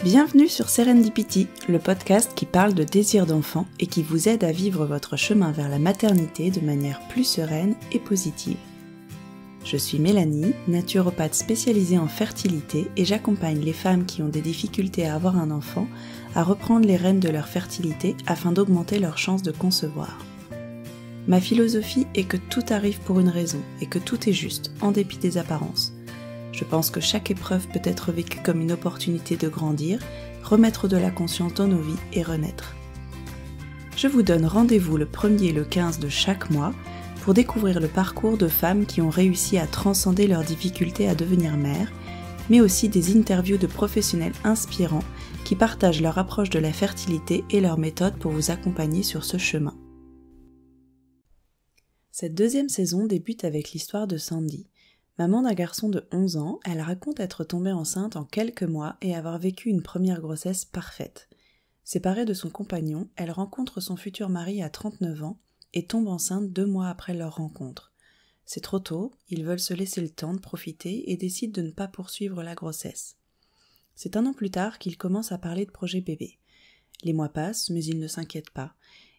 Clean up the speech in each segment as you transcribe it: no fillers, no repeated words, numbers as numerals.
Bienvenue sur Serendipity, le podcast qui parle de désir d'enfant et qui vous aide à vivre votre chemin vers la maternité de manière plus sereine et positive. Je suis Mélanie, naturopathe spécialisée en fertilité et j'accompagne les femmes qui ont des difficultés à avoir un enfant à reprendre les rênes de leur fertilité afin d'augmenter leurs chances de concevoir. Ma philosophie est que tout arrive pour une raison et que tout est juste, en dépit des apparences. Je pense que chaque épreuve peut être vécue comme une opportunité de grandir, remettre de la conscience dans nos vies et renaître. Je vous donne rendez-vous le 1er et le 15 de chaque mois pour découvrir le parcours de femmes qui ont réussi à transcender leurs difficultés à devenir mères, mais aussi des interviews de professionnels inspirants qui partagent leur approche de la fertilité et leurs méthodes pour vous accompagner sur ce chemin. Cette deuxième saison débute avec l'histoire de Sandy. Maman d'un garçon de 11 ans, elle raconte être tombée enceinte en quelques mois et avoir vécu une première grossesse parfaite. Séparée de son compagnon, elle rencontre son futur mari à 39 ans et tombe enceinte 2 mois après leur rencontre. C'est trop tôt, ils veulent se laisser le temps de profiter et décident de ne pas poursuivre la grossesse. C'est 1 an plus tard qu'ils commencent à parler de projet bébé. Les mois passent, mais ils ne s'inquiètent pas.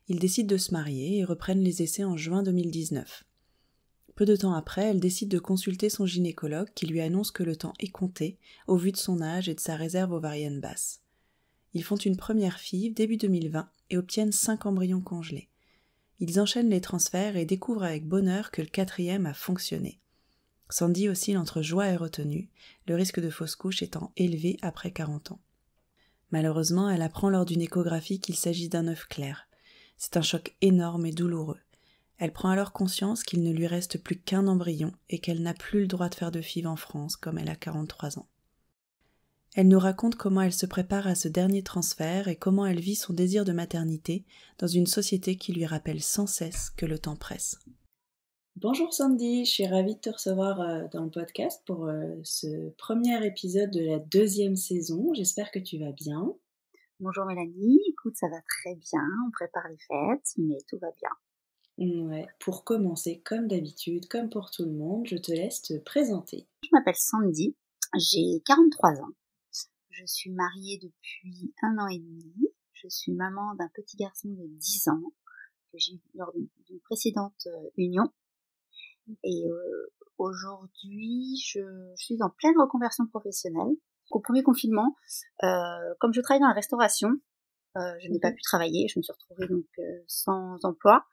Ils décident de se marier et reprennent les essais en juin 2019. Peu de temps après, elle décide de consulter son gynécologue qui lui annonce que le temps est compté au vu de son âge et de sa réserve ovarienne basse. Ils font une première FIV début 2020 et obtiennent 5 embryons congelés. Ils enchaînent les transferts et découvrent avec bonheur que le 4e a fonctionné. Sandy oscille entre joie et retenue, le risque de fausse couche étant élevé après 40 ans. Malheureusement, elle apprend lors d'une échographie qu'il s'agit d'un œuf clair. C'est un choc énorme et douloureux. Elle prend alors conscience qu'il ne lui reste plus qu'1 embryon et qu'elle n'a plus le droit de faire de FIV en France comme elle a 43 ans. Elle nous raconte comment elle se prépare à ce dernier transfert et comment elle vit son désir de maternité dans une société qui lui rappelle sans cesse que le temps presse. Bonjour Sandy, je suis ravie de te recevoir dans le podcast pour ce premier épisode de la 2e saison. J'espère que tu vas bien. Bonjour Mélanie, écoute, ça va très bien, on prépare les fêtes, mais tout va bien. Ouais, pour commencer, comme d'habitude, comme pour tout le monde, je te laisse te présenter. Je m'appelle Sandy, j'ai 43 ans, je suis mariée depuis 1 an et demi, je suis maman d'un petit garçon de 10 ans que j'ai eu lors d'une précédente union et aujourd'hui je suis en pleine reconversion professionnelle. Au premier confinement, comme je travaille dans la restauration, je n'ai pas pu travailler, je me suis retrouvée donc sans emploi.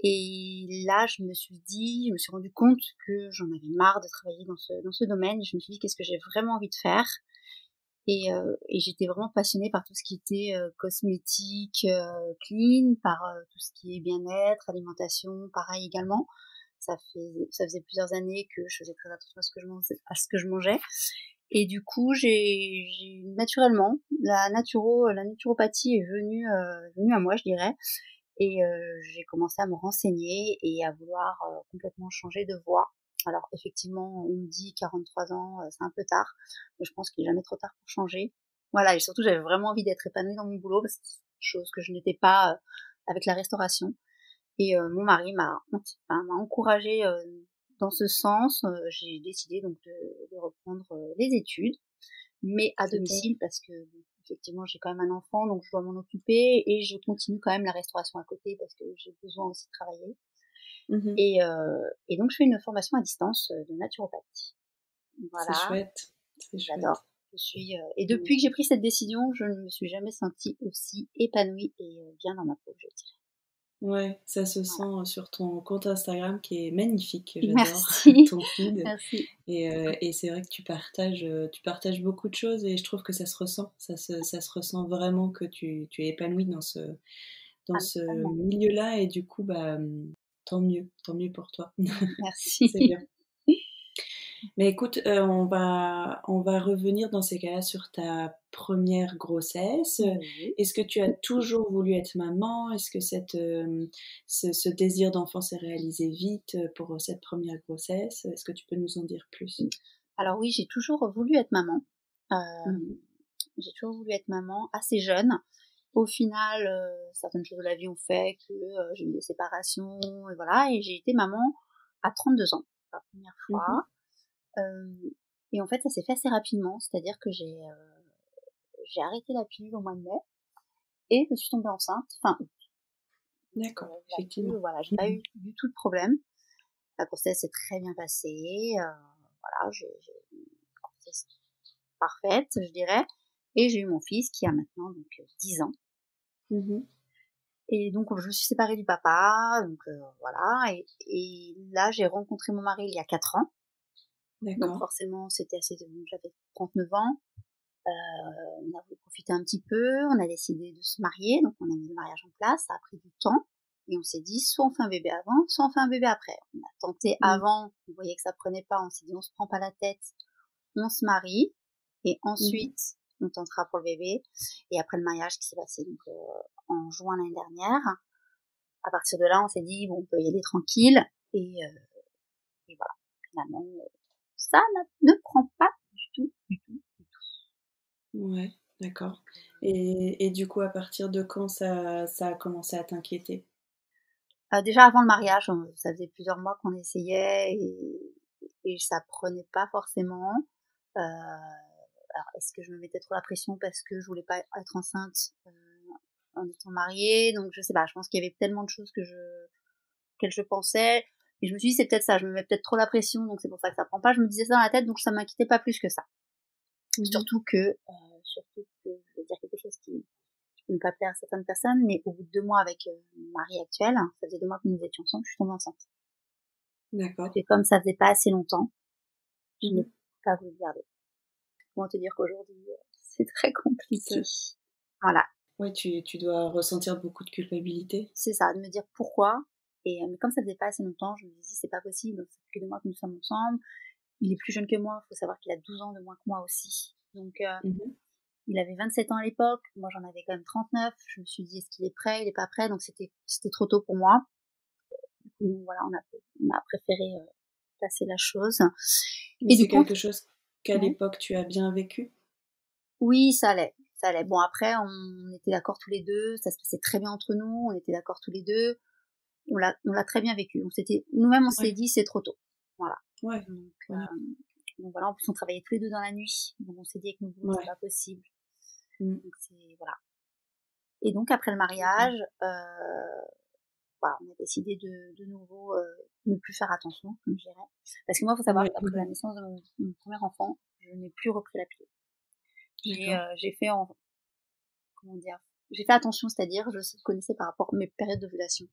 Et là, je me suis rendu compte que j'en avais marre de travailler dans ce domaine. Et je me suis dit, qu'est-ce que j'ai vraiment envie de faire? Et j'étais vraiment passionnée par tout ce qui était cosmétique, clean, par tout ce qui est bien-être, alimentation, pareil également. Ça faisait plusieurs années que je faisais très attention à ce que je mangeais. Et du coup, j'ai naturellement, la naturopathie est venue à moi, je dirais. Et j'ai commencé à me renseigner et à vouloir complètement changer de voie. Alors effectivement, on me dit 43 ans, c'est un peu tard, mais je pense qu'il n'est jamais trop tard pour changer. Voilà, et surtout j'avais vraiment envie d'être épanouie dans mon boulot, parce que c'est une chose que je n'étais pas avec la restauration. Et mon mari m'a encouragée dans ce sens. J'ai décidé donc de reprendre les études, mais à domicile, parce que effectivement j'ai quand même un enfant, donc je dois m'en occuper, et je continue quand même la restauration à côté parce que j'ai besoin aussi de travailler. Et donc je fais une formation à distance de naturopathie. Voilà. C'est chouette. J'adore. Et depuis que j'ai pris cette décision, je ne me suis jamais sentie aussi épanouie et bien dans ma peau, je dirais. Ouais, ça se sent sur ton compte Instagram qui est magnifique. J'adore Merci. ton feed. Merci. Et c'est vrai que tu partages beaucoup de choses et je trouve que ça se ressent. Ça se ressent vraiment que tu es épanouie dans ce milieu-là et du coup, tant mieux pour toi. Merci. C'est bien. Mais écoute, on va revenir dans ces cas-là sur ta première grossesse. Oui. Est-ce que tu as toujours voulu être maman? Est-ce que ce désir d'enfant s'est réalisé vite pour cette première grossesse? Est-ce que tu peux nous en dire plus? Alors oui, j'ai toujours voulu être maman. Mhm. J'ai toujours voulu être maman assez jeune. Au final, certaines choses de la vie ont fait que j'ai eu des séparations, et voilà, et j'ai été maman à 32 ans, la première Mhm. fois. Euh, et en fait, ça s'est fait assez rapidement, c'est-à-dire que j'ai arrêté la pilule au mois de mai et je suis tombée enceinte fin août. Donc, D'accord, là-dessus, effectivement. voilà, j'ai pas Mhm. eu du tout de problème. La grossesse s'est très bien passée. Voilà, j'ai eu une grossesse parfaite, je dirais. Et j'ai eu mon fils qui a maintenant donc 10 ans. Mhm. Et donc je me suis séparée du papa, donc voilà. Et là j'ai rencontré mon mari il y a 4 ans. Donc D'accord. forcément c'était assez, j'avais 39 ans. On a voulu profiter un petit peu, on a décidé de se marier, donc on a mis le mariage en place, ça a pris du temps. Et on s'est dit, soit on fait un bébé avant, soit on fait un bébé après. On a tenté Mhm. avant, on voyait que ça prenait pas, on s'est dit, on se prend pas la tête, on se marie, et Mhm. ensuite, on tentera pour le bébé. Et après le mariage qui s'est passé donc, en juin l'année dernière, à partir de là, on s'est dit, bon, on peut y aller tranquille, et, euh, et voilà. Finalement, ça ne prend pas du tout, du tout. Ouais, d'accord. Et du coup, à partir de quand ça a commencé à t'inquiéter? Déjà avant le mariage, ça faisait plusieurs mois qu'on essayait et ça prenait pas forcément. Alors est-ce que je me mettais trop la pression parce que je voulais pas être enceinte en étant mariée? Donc je sais pas, je pense qu'il y avait tellement de choses auxquelles je pensais. Et je me suis dit c'est peut-être ça, je me mets peut-être trop la pression, donc c'est pour ça que ça prend pas. Je me disais ça dans la tête, donc ça m'inquiétait pas plus que ça. Mhm. Surtout que je vais dire quelque chose qui peut ne pas plaire à certaines personnes, mais au bout de 2 mois avec mon mari actuel, ça faisait 2 mois que nous étions ensemble, je suis tombée enceinte. D'accord. Et comme ça faisait pas assez longtemps, je n'ai Mhm. pas voulu le garder. Comment te dire qu'aujourd'hui, c'est très compliqué. Ça- Voilà, ouais, tu dois ressentir beaucoup de culpabilité. c'est ça, de me dire pourquoi. Et mais comme ça faisait pas assez longtemps, je me dis c'est pas possible, ça fait que 2 mois que nous sommes ensemble. Il est plus jeune que moi, il faut savoir qu'il a 12 ans de moins que moi aussi. Donc Mhm. il avait 27 ans à l'époque, moi j'en avais quand même 39. Je me suis dit est-ce qu'il est prêt, il est pas prêt, donc c'était trop tôt pour moi. Donc voilà, on a préféré passer la chose. Mais Et du c'est coup, quelque chose qu'à ouais, l'époque tu as bien vécu? oui, ça allait, ça allait. Bon après, on était d'accord tous les deux, ça se passait très bien entre nous, on était d'accord tous les deux, on l'a très bien vécu. Nous-mêmes, on s'est Ouais, dit c'est trop tôt. Voilà. ouais, Donc, voilà. donc voilà, en plus on travaillait tous les deux dans la nuit, donc on s'est dit avec nos boulots c'est Ouais. pas possible. Mm. Donc c'est voilà. Et donc après le Ok. mariage, voilà, on a décidé de nouveau ne plus faire attention, comme je dirais. Parce que moi, il faut savoir Ouais. qu'après la Mhm. naissance de mon premier enfant, je n'ai plus repris la pilule. D'accord. J'ai fait comment dire, j'ai fait attention, c'est-à-dire je connaissais par rapport à mes périodes d'ovulation.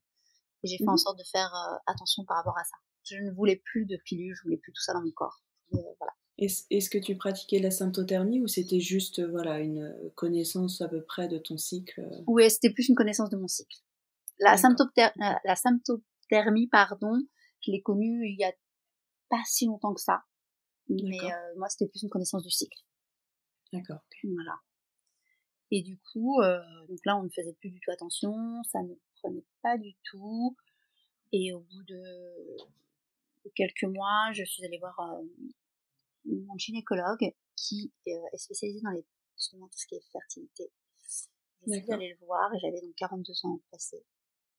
Et j'ai fait en Mhm. sorte de faire attention par rapport à ça. Je ne voulais plus de pilules, je voulais plus tout ça dans mon corps. Voilà. Est-ce que tu pratiquais la symptothermie ou c'était juste voilà, une connaissance à peu près de ton cycle? Oui, c'était plus une connaissance de mon cycle. D'accord. La symptothermie, pardon, je l'ai connue il y a pas si longtemps que ça. Mais D'accord. moi, c'était plus une connaissance du cycle. D'accord. Ok. Voilà. Et du coup, donc là, on ne faisait plus du tout attention, ça ne prenait pas du tout. Et au bout de quelques mois, je suis allée voir mon gynécologue qui est spécialisé dans justement tout ce qui est fertilité. Je suis D'accord. allée le voir et j'avais donc 42 ans passés.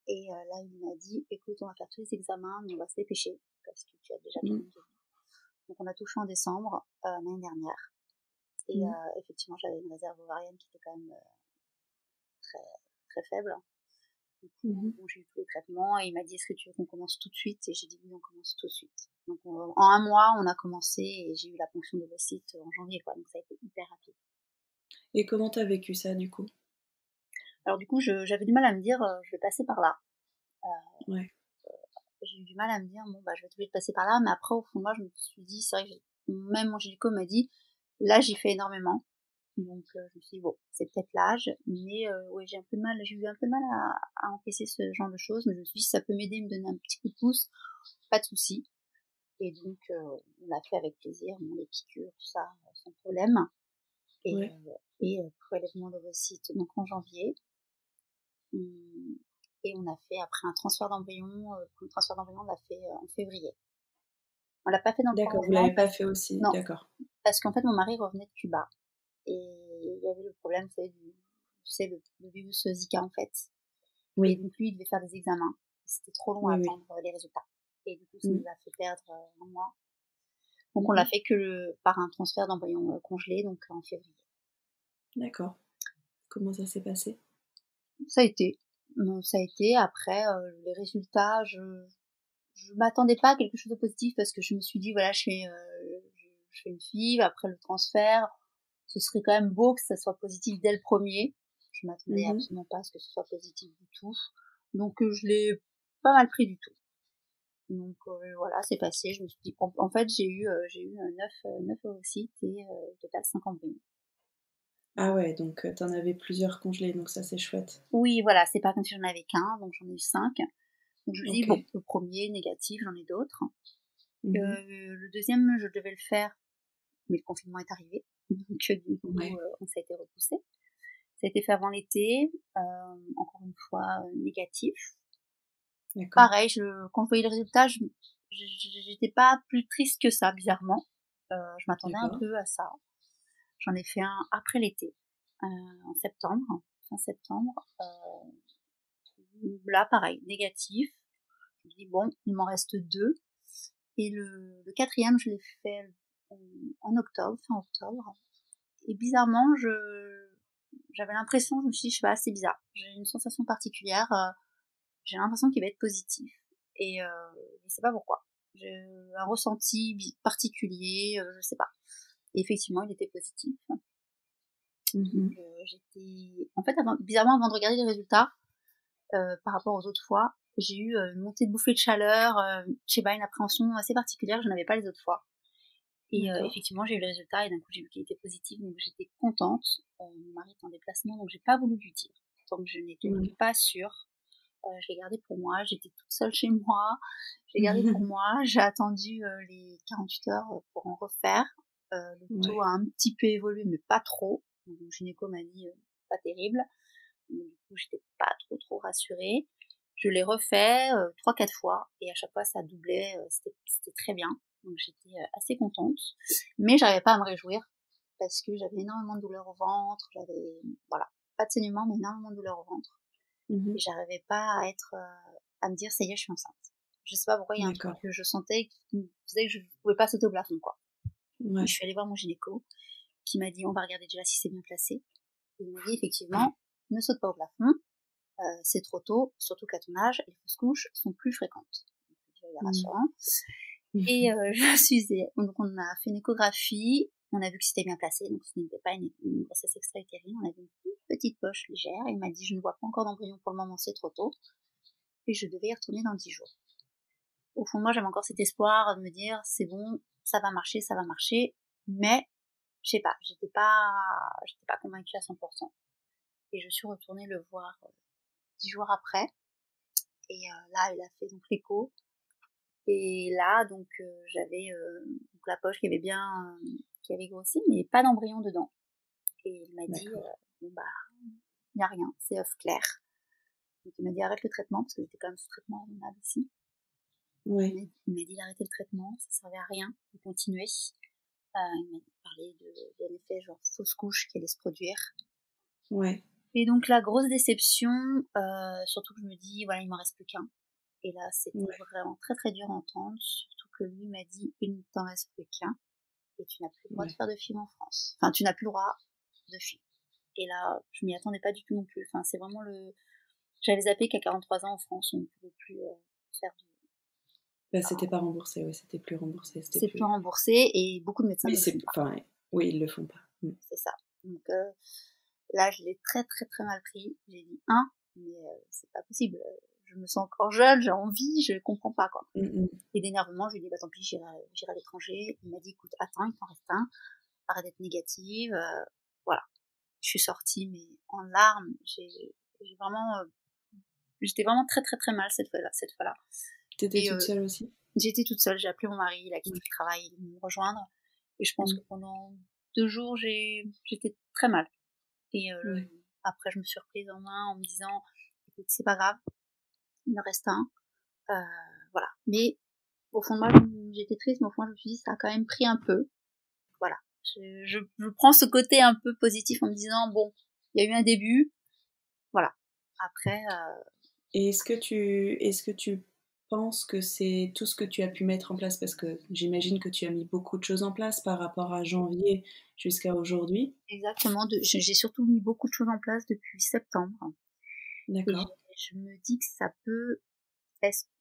Et là, il m'a dit, écoute, on va faire tous les examens, mais on va se dépêcher parce que tu as déjà Mm. 42 ans. Donc on a tout fait en décembre l'année dernière. Et Mm. effectivement, j'avais une réserve ovarienne qui était quand même très, très faible. Du coup, Mhm. bon, j'ai eu tous les traitements et il m'a dit est-ce que tu veux qu'on commence tout de suite? Et j'ai dit oui, on commence tout de suite. Donc en un mois, on a commencé et j'ai eu la ponction d'ovocytes en janvier, quoi. Donc ça a été hyper rapide. Et comment t'as vécu ça du coup? Alors du coup, j'avais du mal à me dire je vais passer par là. Ouais. J'ai eu du mal à me dire bon bah je vais être obligée de passer par là, mais après au fond de moi, je me suis dit c'est vrai que même mon gynéco m'a dit là j'y fais énormément. Donc je me suis dit bon, c'est peut-être l'âge, mais ouais, j'ai eu un peu de mal à encaisser ce genre de choses, mais je me suis dit si ça peut m'aider, me donner un petit coup de pouce, pas de souci. Et donc on l'a fait avec plaisir, bon, les piqûres, tout ça, sans problème. Et, Ouais. prélèvement d'ovocytes donc en janvier. Hum, Et on a fait après un transfert d'embryon, le transfert d'embryon on l'a fait en février. On l'a pas fait dans le D'accord. Vous prolongement l'avez pas fait aussi. non, D'accord. parce qu'en fait mon mari revenait de Cuba. Et il y avait le problème, c'est le virus Zika, en fait. Oui. Et donc, lui, il devait faire des examens. C'était trop long à attendre les résultats. Et du coup, ça nous a fait perdre un mois. Donc, on l'a fait que par un transfert d'embryon congelé, donc en février. D'accord. Comment ça s'est passé? Ça a été. Après, les résultats, je m'attendais pas à quelque chose de positif parce que je me suis dit, voilà, je fais une FIV, après le transfert, ce serait quand même beau que ça soit positif dès le premier. Je m'attendais absolument pas à ce que ce soit positif du tout. Donc, je l'ai pas mal pris du tout. Donc, voilà, c'est passé. Je me suis dit, en fait, j'ai eu 9 ovocytes et total 5 embryons. Ah ouais, donc t'en avais plusieurs congelés, donc ça c'est chouette. Oui, voilà, c'est pas comme si j'en avais qu'un, donc j'en ai eu 5. Donc je me dis, bon, le premier, négatif, j'en ai d'autres. Le deuxième, je devais le faire, mais le confinement est arrivé. Donc du coup, ça a été repoussé. Ça a été fait avant l'été, encore une fois, négatif. D'accord. Pareil, quand je voyais le résultat, j'étais pas plus triste que ça, bizarrement. Je m'attendais un peu à ça. J'en ai fait un après l'été, en septembre, fin septembre. Là, pareil, négatif. Je me dis, bon, il m'en reste 2. Et le quatrième, je l'ai fait en octobre, fin octobre. Et bizarrement, j'avais l'impression, je me suis dit, je sais pas, c'est bizarre. J'ai une sensation particulière. J'ai l'impression qu'il va être positif. Et je sais pas pourquoi. J'ai un ressenti particulier, je sais pas. Et effectivement, il était positif. Donc, en fait, bizarrement, avant de regarder les résultats, par rapport aux autres fois, j'ai eu une montée de bouffée de chaleur, je sais pas, une appréhension assez particulière que je n'avais pas les autres fois. Et effectivement, j'ai eu le résultat et d'un coup, j'ai vu qu'il était positif, donc j'étais contente. Mon mari était en déplacement, donc j'ai pas voulu lui dire. Donc je n'étais pas sûre. Je l'ai gardé pour moi, j'étais toute seule chez moi. Je l'ai gardé pour moi, j'ai attendu les 48 heures pour en refaire. Le taux a un petit peu évolué, mais pas trop. Donc, mon gynéco m'a dit pas terrible. Donc, du coup, j'étais pas trop rassurée. Je l'ai refait 3-4 fois et à chaque fois ça doublait, c'était très bien. Donc j'étais assez contente, mais j'arrivais pas à me réjouir parce que j'avais énormément de douleurs au ventre, j'avais voilà, pas de saignement mais énormément de douleurs au ventre. Et j'arrivais pas à me dire ça y est, je suis enceinte. Je sais pas pourquoi, il y a un truc que je sentais qui me faisait que je pouvais pas sauter au plafond quoi. Et je suis allée voir mon gynéco qui m'a dit on va regarder déjà si c'est bien placé. Et il m'a dit effectivement ne saute pas au plafond. C'est trop tôt, surtout qu'à ton âge, les fausses couches sont plus fréquentes. C'est rassurant. Et donc on a fait une échographie, on a vu que c'était bien placé, donc ce n'était pas une grossesse extra-utérine, on avait une petite poche légère, et il m'a dit je ne vois pas encore d'embryon pour le moment, c'est trop tôt, et je devais y retourner dans 10 jours. Au fond de moi, j'avais encore cet espoir de me dire c'est bon, ça va marcher, mais je sais pas, j'étais pas convaincue à 100%. Et je suis retournée le voir 10 jours après. Et là, il a fait donc l'écho. Et là, donc, j'avais donc la poche qui avait grossi, mais pas d'embryon dedans. Et il m'a dit, bon bah, il n'y a rien, c'est œuf clair. Donc il m'a dit arrête le traitement, parce que j'étais quand même sous traitement hormonal ici. Il m'a dit d'arrêter le traitement, ça servait à rien de continuer. Il m'a parlé d'un effet genre fausse couche qui allait se produire. Et donc la grosse déception, surtout que je me dis, voilà, il m'en reste plus qu'un. Et là, c'était vraiment très dur à entendre, surtout que lui m'a dit, il ne t'en reste plus qu'un, et tu n'as plus le droit de faire de FIV en France. Enfin, tu n'as plus le droit de FIV. Et là, je m'y attendais pas du tout non plus. Enfin, c'est vraiment j'avais zappé qu'à 43 ans en France, on ne pouvait plus faire de... Bah, c'était pas remboursé, c'était plus remboursé. C'est plus remboursé, et beaucoup de médecins ne le font pas. Enfin, oui, ils le font pas. C'est ça. Donc là, je l'ai très mal pris. J'ai dit, mais c'est pas possible. Je me sens encore jeune, j'ai envie, je comprends pas, quoi. Et d'énervement, je lui ai dit, bah tant pis, j'irai à l'étranger. Il m'a dit, écoute, attends, il t'en reste un, arrête d'être négative, voilà. Je suis sortie, mais en larmes, j'étais vraiment très mal cette fois-là. T'étais toute seule aussi? J'étais toute seule, j'ai appelé mon mari, il a quitté le travail, il est venu me rejoindre. Et je pense que pendant 2 jours, j'étais très mal. Et après, je me suis reprise en main en me disant, écoute, c'est pas grave, il me reste un. Voilà. Mais au fond de moi, j'étais triste, mais au fond, je me suis dit, ça a quand même pris un peu. Voilà. Je prends ce côté un peu positif en me disant bon, il y a eu un début, voilà. Après, Et est-ce que tu penses que c'est tout ce que tu as pu mettre en place? Parce que j'imagine que tu as mis beaucoup de choses en place par rapport à janvier jusqu'à aujourd'hui? exactement, j'ai surtout mis beaucoup de choses en place depuis septembre. Et D'accord. je me dis que ça peut,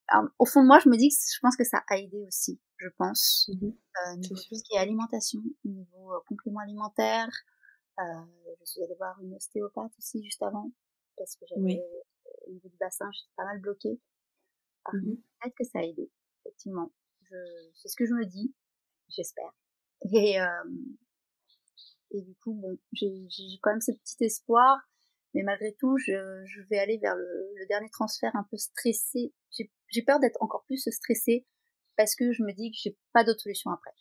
alors, au fond de moi, je pense que ça a aidé aussi, je pense, Mmh. C'est niveau tout sûr. ce qui est alimentation, niveau compléments alimentaires. Euh, je suis allée voir une ostéopathe aussi juste avant, parce que j'avais, Oui. au niveau du bassin, j'étais pas mal bloquée. Alors, Mmh. peut-être que ça a aidé, effectivement. C'est ce que je me dis, j'espère. Et, et du coup, bon, j'ai quand même ce petit espoir, mais malgré tout, je vais aller vers le dernier transfert un peu stressée. J'ai peur d'être encore plus stressée parce que je me dis que j'ai pas d'autre solution après.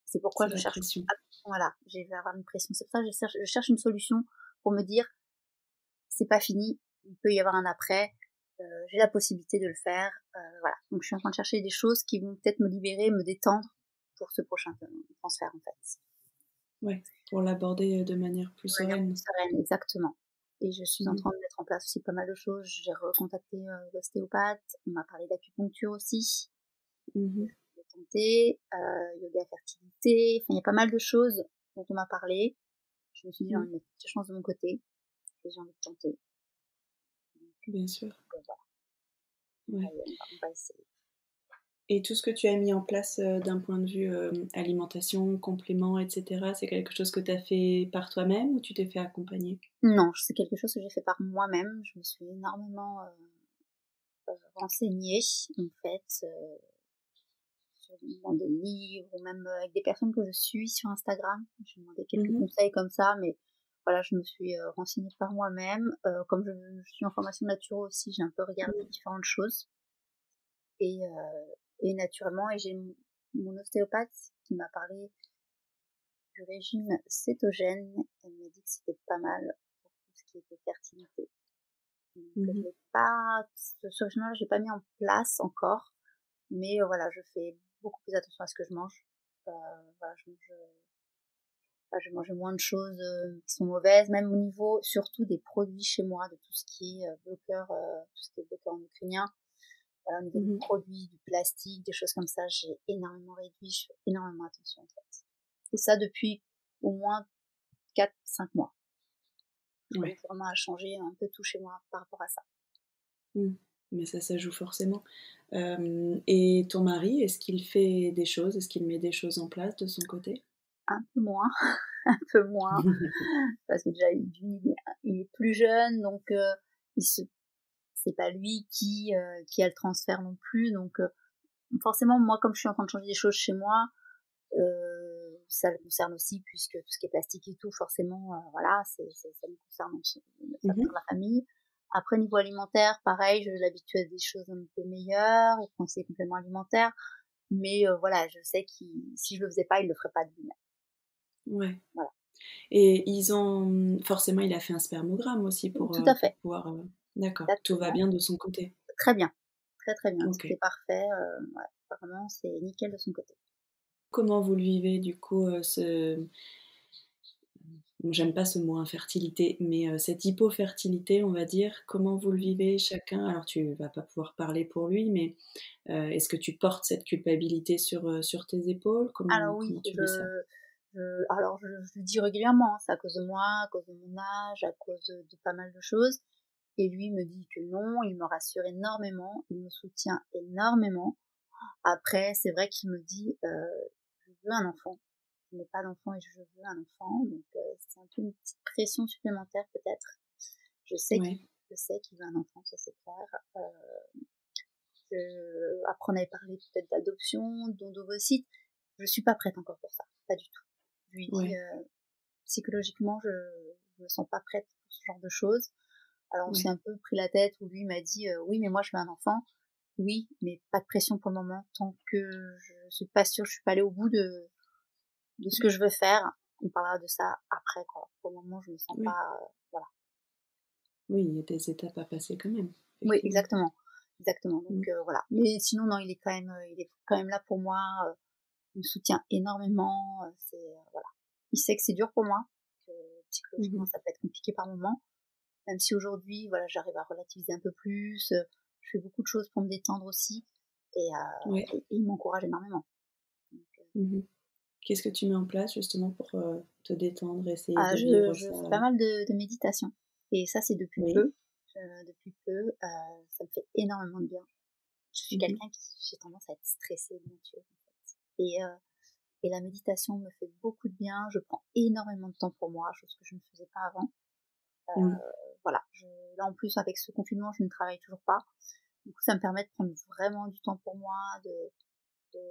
C'est pourquoi C'est je la cherche, pression. voilà, j'ai vais avoir une pression. C'est pour ça que je cherche une solution pour me dire, c'est pas fini, il peut y avoir un après, j'ai la possibilité de le faire, voilà. Donc je suis en train de chercher des choses qui vont peut-être me libérer, me détendre pour ce prochain transfert en fait. Ouais, pour l'aborder, de manière plus De manière plus sereine. sereine, exactement. Et je suis en Mmh. train de mettre en place aussi pas mal de choses. J'ai recontacté l'ostéopathe, on m'a parlé d'acupuncture aussi, Mmh. j'ai tenté, yoga fertilité, enfin il y a pas mal de choses dont on m'a parlé. Je me suis dit j'ai Mmh. envie de mettre toutes les chances de mon côté et j'ai envie de tenter. Bien sûr. Donc voilà, Ouais. on va essayer. Et tout ce que tu as mis en place, d'un point de vue, alimentation, compléments et cetera, c'est quelque chose que tu as fait par toi-même ou tu t'es fait accompagner? Non, c'est quelque chose que j'ai fait par moi-même. Je me suis énormément renseignée en fait, dans des livres ou même avec des personnes que je suis sur Instagram. J'ai demandé quelques Mmh. conseils comme ça, mais voilà, je me suis renseignée par moi-même. Comme je suis en formation de naturo aussi, j'ai un peu regardé Mmh. différentes choses et, et naturellement, et j'ai mon ostéopathe qui m'a parlé du régime cétogène. Elle m'a dit que c'était pas mal pour tout ce qui était fertilité. Donc, je Mmh. l'ai pas, ce régime-là, j'ai pas mis en place encore, mais voilà, je fais beaucoup plus attention à ce que je mange. Voilà, je mange moins de choses qui sont mauvaises, même au niveau surtout des produits chez moi, de tout ce qui est tout ce qui est bloqueur endocrinien. Voilà, au niveau des Mmh. produits, du plastique, des choses comme ça, j'ai énormément réduit, je fais énormément attention en fait. Et ça depuis au moins 4-5 mois. Je Ouais. commence vraiment à changer un peu tout chez moi par rapport à ça. Mmh. Mais ça joue forcément. Et ton mari, est-ce qu'il fait des choses? Est-ce qu'il met des choses en place de son côté? Un peu moins, un peu moins, parce que déjà il est plus jeune, donc il se c'est pas lui qui a le transfert non plus, donc forcément moi comme je suis en train de changer des choses chez moi, ça le concerne aussi puisque tout ce qui est plastique et tout forcément voilà ça me concerne aussi, ça Mmh. concerne la famille. Après niveau alimentaire pareil, je l'habitue à des choses un peu meilleures, il prend ses compléments alimentaires, mais voilà je sais qu'il si je le faisais pas il le ferait pas de lui-même. Ouais. Voilà, Et ils ont forcément, il a fait un spermogramme aussi tout à pour fait, pouvoir, d'accord, tout va exactement, bien de son côté? très bien, très très bien, tout OK. est parfait, ouais, vraiment c'est nickel de son côté. Comment vous le vivez du coup, bon, j'aime pas ce mot infertilité, mais cette hypofertilité, on va dire, comment vous le vivez chacun? Alors tu vas pas pouvoir parler pour lui, mais est-ce que tu portes cette culpabilité sur tes épaules? Alors Comment oui, tu vis ça? je le dis régulièrement, hein, c'est à cause de moi, à cause de mon âge, à cause de pas mal de choses. Et lui me dit que non, il me rassure énormément, il me soutient énormément. Après, c'est vrai qu'il me dit, je veux un enfant. Je n'ai pas d'enfant et je veux un enfant, donc c'est un peu une petite pression supplémentaire peut-être. Je sais Ouais. qu'il, je sais qu'il veut un enfant, ça c'est clair. Après on avait parlé peut-être d'adoption, don d'ovocytes. Je suis pas prête encore pour ça, pas du tout. Je lui dis Ouais. psychologiquement, je me sens pas prête pour ce genre de choses. Alors on s'est Ouais. un peu pris la tête où lui m'a dit oui mais moi je veux un enfant. Oui, mais pas de pression pour le moment tant que je suis pas sûre, je suis pas allée au bout de ce que je veux faire. On parlera de ça après quoi. Pour le moment, je me sens Oui. pas voilà. Oui, il y a des étapes à passer quand même, Oui, effectivement. exactement. Exactement. Donc Mmh. voilà. Mais sinon non, il est quand même là pour moi, il me soutient énormément, c'est voilà. Il sait que c'est dur pour moi, que psychologiquement, Mmh. ça peut être compliqué par moments. Même si aujourd'hui, voilà, j'arrive à relativiser un peu plus, je fais beaucoup de choses pour me détendre aussi et Ouais. il m'encourage énormément. Donc Mmh. Qu'est-ce que tu mets en place justement pour, te détendre, essayer de vivre je ça? fais pas mal de méditation et ça, c'est depuis Oui. peu. Depuis peu, ça me fait énormément de bien. Je suis Mmh. quelqu'un qui j'ai tendance à être stressée de nature, en fait et la méditation me fait beaucoup de bien. Je prends énormément de temps pour moi, chose que je ne faisais pas avant. Mmh. Voilà, là, en plus, avec ce confinement, je ne travaille toujours pas. Du coup, ça me permet de prendre vraiment du temps pour moi,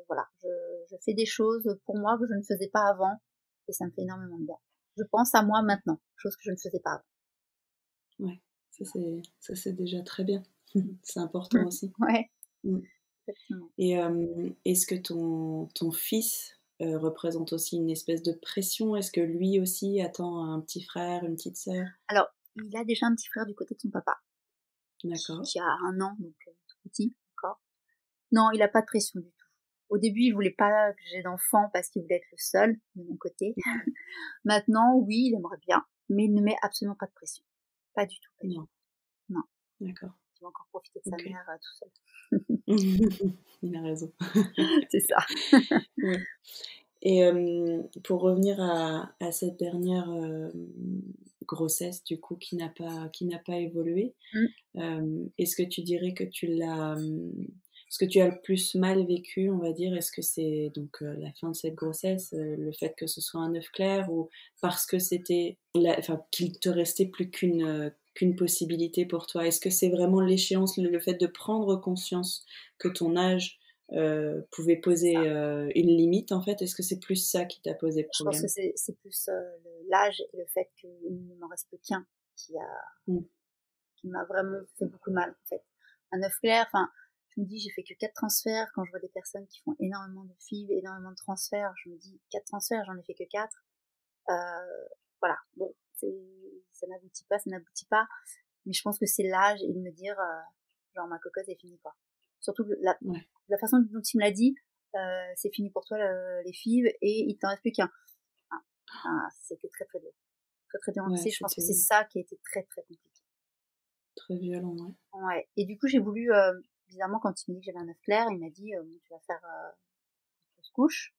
voilà, je fais des choses pour moi que je ne faisais pas avant et ça me fait énormément de bien. Je pense à moi maintenant, chose que je ne faisais pas avant. Ouais. Ça c'est déjà très bien. C'est important Mmh. aussi. Ouais, Mmh. exactement. Et est-ce que ton fils, représente aussi une espèce de pression? Est-ce que lui aussi attend un petit frère, une petite sœur? Alors, il a déjà un petit frère du côté de son papa, D'accord. qui a 1 an, donc tout petit encore. Non, il a pas de pression du tout. Au début, il voulait pas que j'ai d'enfant parce qu'il voulait être le seul de mon côté. Maintenant, oui, il aimerait bien, mais il ne met absolument pas de pression. Pas du tout, pas du tout. Non, Non, d'accord. il va encore profiter de sa OK. mère tout seul. Il a raison. C'est ça. Ouais. Et pour revenir à cette dernière, grossesse du coup qui n'a pas évolué, Mmh. est-ce que tu dirais que tu l'as, ce que tu as le plus mal vécu, on va dire? Est-ce que c'est donc, la fin de cette grossesse, le fait que ce soit un œuf clair ou parce que c'était enfin qu'il te restait plus qu'une possibilité pour toi? Est-ce que c'est vraiment l'échéance, le fait de prendre conscience que ton âge, pouvait C'est ça. poser, une limite en fait? Est-ce que c'est plus ça qui t'a posé Je pense que problème? c'est plus, l'âge et le fait qu'il ne m'en reste plus qu'un Mmh. qui m'a vraiment fait beaucoup de mal, en fait. Un œuf clair, enfin, je me dis: «J'ai fait que 4 transferts». Quand je vois des personnes qui font énormément de FIV, énormément de transferts, je me dis: «4 transferts, j'en ai fait que 4». Heu, voilà, bon, ça n'aboutit pas, ça n'aboutit pas. Mais je pense que c'est l'âge et de me dire, genre ma cocotte est finie quoi. Surtout que Ouais, la façon dont il me l'a dit, c'est fini pour toi les FIV et il t'en reste plus qu'un. Ah, c'était très très dur. Très très dur à ouais, encaisser. Je pense que c'est c'était ça qui a été très très compliqué. très violent, ouais. Ouais. Et du coup j'ai voulu, bizarrement quand il m'a dit que j'avais un œuf clair, il m'a dit, bon, tu vas faire une fausse couche,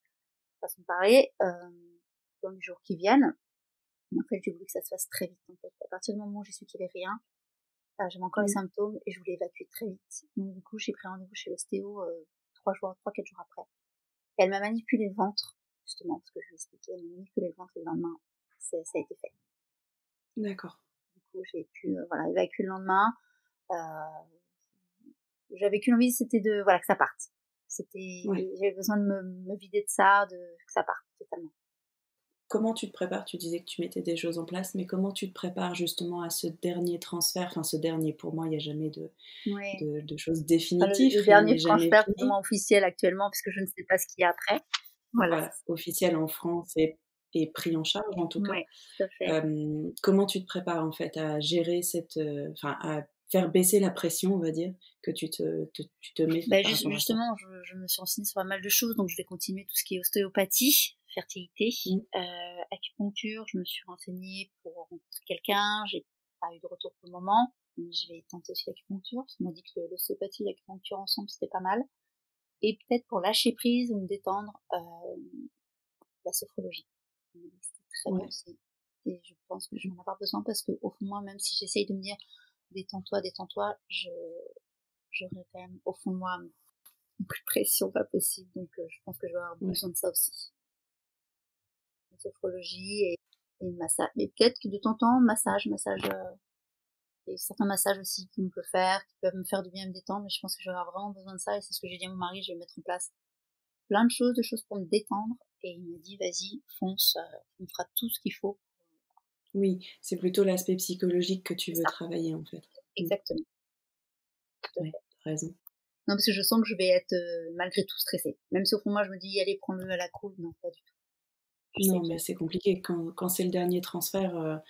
façon de parler, dans les jours qui viennent. Mais en fait j'ai voulu que ça se fasse très vite en fait. À partir du moment où j'ai su qu'il y avait rien, j'avais encore les Mmh. symptômes et je voulais évacuer très vite. Donc du coup, j'ai pris rendez-vous chez l'ostéo 3, 4 jours après. Et elle m'a manipulé le ventre, justement, parce que je lui ai expliqué, elle m'a manipulé le ventre et le lendemain, ça a été fait. D'accord. Du coup, j'ai pu voilà, évacuer le lendemain. Euh, J'avais qu'une envie, c'était de voilà que ça parte. Ouais. J'avais besoin de me vider de ça, de que ça parte totalement. Comment tu te prépares? Tu disais que tu mettais des choses en place, mais comment tu te prépares justement à ce dernier transfert? Enfin, ce dernier, pour moi, il y a jamais de Ouais. de de choses Enfin, définitives, le rien dernier n'est jamais transfert plus ou fini. moins officiel actuellement, puisque je ne sais pas ce qu'il y a après. Voilà, Voilà, c'est ça. officiel en France et pris en charge en tout cas. Ouais, tout à fait. Comment tu te prépares en fait à gérer cette, enfin à faire baisser la pression, on va dire, que tu te mets Bah, par rapport à ça? justement, je me suis renseignée sur pas mal de choses, donc je vais continuer tout ce qui est ostéopathie, fertilité, Mmh. acupuncture. Je me suis renseignée pour rencontrer quelqu'un, j'ai pas eu de retour pour le moment, mais je vais tenter aussi l'acupuncture, parce qu'on m'a dit que l'ostéopathie et l'acupuncture ensemble, c'était pas mal. Et peut-être pour lâcher prise ou me détendre, la sophrologie. On m'a dit que c'était très bien Ouais. aussi. Et je pense que je Mmh. vais en avoir besoin parce que au fond de moi, même si j'essaye de me dire détends-toi, détends-toi, j'aurais quand même au fond de moi plus de pression, pas possible. Donc, je pense que je vais avoir Ouais. besoin de ça aussi. La sophrologie et le massage. Mais peut-être que de temps en temps, massage, il y a certains massages aussi qui peuvent me faire du bien, me détendre, mais je pense que je vais avoir vraiment besoin de ça et c'est ce que j'ai dit à mon mari, je vais mettre en place plein de choses pour me détendre et il me dit vas-y, fonce, on fera tout ce qu'il faut. Oui, c'est plutôt l'aspect psychologique que tu C'est veux ça, travailler en fait. Mmh. exactement, tout à Ouais, fait. tu raison. Non, parce que je sens que je vais être malgré tout stressée. Même si au fond de moi je me dis allez, prends-le à la cool, non, pas du tout. Je sais Non, que mais c'est compliqué quand c'est le dernier transfert,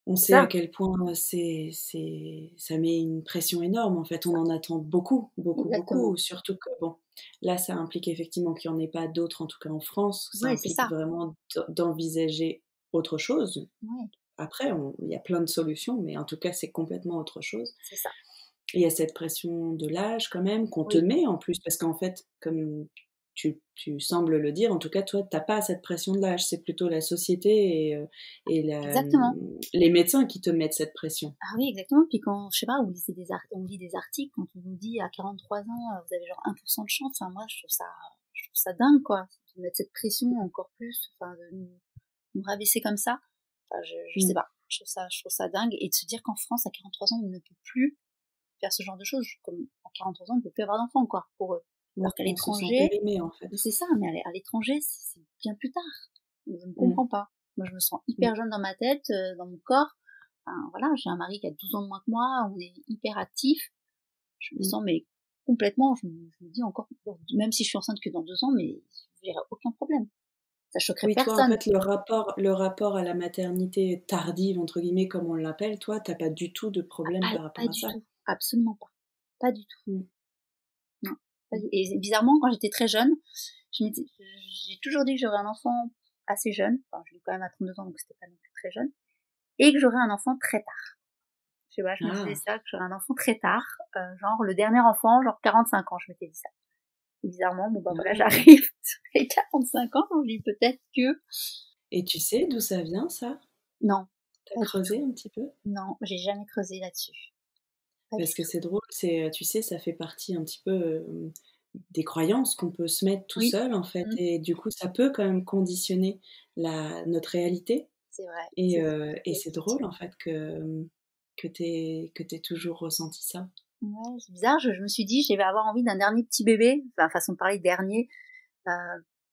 On C'est sait à ça, quel point ça met une pression énorme, en fait. On en attend beaucoup, beaucoup, exactement. beaucoup. Surtout que, bon, là, ça implique effectivement qu'il y en ait pas d'autres, en tout cas en France. Ça Ouais, c'est implique ça. vraiment d'envisager autre chose. Ouais, Après, il y a plein de solutions, mais en tout cas, c'est complètement autre chose. c'est ça. Et il y a cette pression de l'âge quand même qu'on te Oui, met en plus, parce qu'en fait, comme tu sembles le dire, en tout cas, toi, t'as pas cette pression de l'âge, c'est plutôt la société et exactement. les médecins qui te mettent cette pression. Ah oui, exactement. Puis quand, je sais pas, on lit des articles, quand on nous dit à 43 ans, vous avez genre 1% de chance, enfin, moi, je trouve ça dingue, quoi. De mettre cette pression encore plus, enfin, de nous rabaisser comme ça. Enfin, je sais Mmh. pas. Je trouve ça dingue. Et de se dire qu'en France, à 43 ans, on ne peut plus faire ce genre de choses. Comme à 43 ans, on ne peut plus avoir d'enfants, quoi, pour eux. Ouais, Alors qu'à on se sent l'étranger, périmé, en mais fait. c'est ça, mais à l'étranger, c'est bien plus tard. Je ne Mmh. comprends pas. Moi, je me sens Mmh. hyper jeune dans ma tête, dans mon corps. Enfin, voilà, j'ai un mari qui a 12 ans de moins que moi, on est hyper actifs. Je me Mmh. sens, mais complètement, je me dis encore, même si je suis enceinte que dans 2 ans, mais je verrai aucun problème. Ça choquerait Oui, toi, en personne. fait, le rapport à la maternité «tardive», entre guillemets, comme on l'appelle, toi, tu pas du tout de problème par Pas rapport à du ça? tout. Absolument pas. Pas du tout. Mmh. Non. Mmh. Et bizarrement, quand j'étais très jeune, j'ai toujours dit que j'aurais un enfant assez jeune. Enfin, je l'ai quand même à 32 ans, donc c'était pas non plus très jeune. Et que j'aurais un enfant très tard. Je sais pas, je me disais Ah! ça, que j'aurais un enfant très tard. Genre, le dernier enfant, genre 45 ans, je m'étais dit ça. Et bizarrement, bon bah voilà, Ah! j'arrive sur les 45 ans, donc je dis peut-être que... Et tu sais d'où ça vient ça? Non, Tu as pas du tout. creusé un petit peu? Non, j'ai jamais creusé là-dessus. Pas du Parce que tout. c'est drôle, tu sais, ça fait partie un petit peu, des croyances qu'on peut se mettre tout Oui, seul, en fait mmh, et du coup, ça peut quand même conditionner la notre réalité c'est vrai, et c'est c'est drôle, en effectivement. fait, que tu toujours ressenti ça. Ouais, c'est bizarre, je me suis dit: «Je vais avoir envie d'un dernier petit bébé», enfin, façon de parler dernier, heu,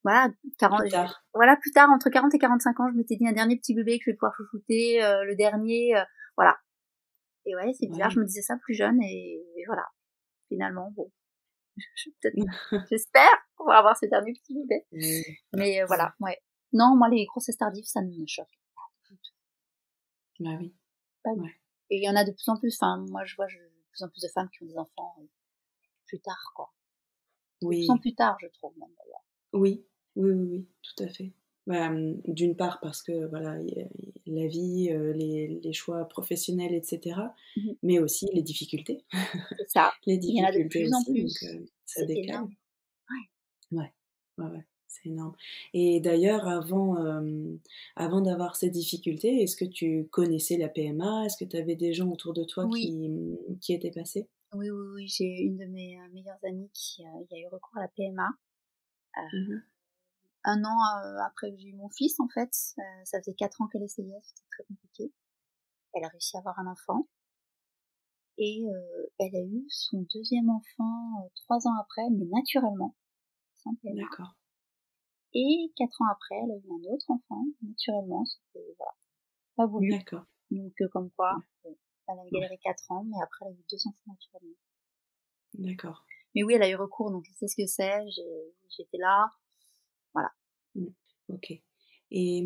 voilà, 40 Plus j tard. voilà, plus tard, entre 40 et 45 ans, je m'étais dit: «Un dernier petit bébé que je vais pouvoir chouchouter, le dernier», voilà. Et ouais, c'est bizarre, Ouais. je me disais ça plus jeune et voilà. Finalement, bon, je peut-être j'espère pouvoir avoir ce dernier petit bébé. Oui, Mais oui. voilà, ouais. Non, moi, les grossesses tardives, ça ne me choque pas du tout, Bah, oui, pas du ouais. tout. Et il y en a de plus en plus, enfin, moi, je vois de plus en plus de femmes qui ont des enfants plus tard, quoi. De plus en Oui, plus tard, je trouve, même d'ailleurs. oui, oui, oui, oui, tout à fait. Bah, d'une part parce que voilà, il y a la vie, les choix professionnels et cetera, Mmh. mais aussi les difficultés. C'est ça. Les Il y en a de difficultés plus en aussi, donc plus. ça C'est décale. énorme. Ouais. Ouais, ouais, ouais, c'est énorme et d'ailleurs avant d'avoir ces difficultés, est-ce que tu connaissais la PMA? Est-ce que tu avais des gens autour de toi Oui, qui étaient passés? oui, oui, oui, j'ai une de mes meilleures amies qui y a eu recours à la PMA. Euh, Mmh mh. 1 an après que j'ai eu mon fils, en fait, ça faisait 4 ans qu'elle essayait, c'était très compliqué. Elle a réussi à avoir un enfant et elle a eu son deuxième enfant 3 ans après, mais naturellement, sans PMA. D'accord, Et 4 ans après, elle a eu un autre enfant, naturellement, c'était voilà, pas voulu. d'accord, Donc comme quoi, ouais, bon, elle avait ouais, galéré 4 ans, mais après elle a eu 2 enfants naturellement. d'accord. Mais oui, elle a eu recours, donc elle sait ce que c'est. J'étais là, voilà. Mmh. OK et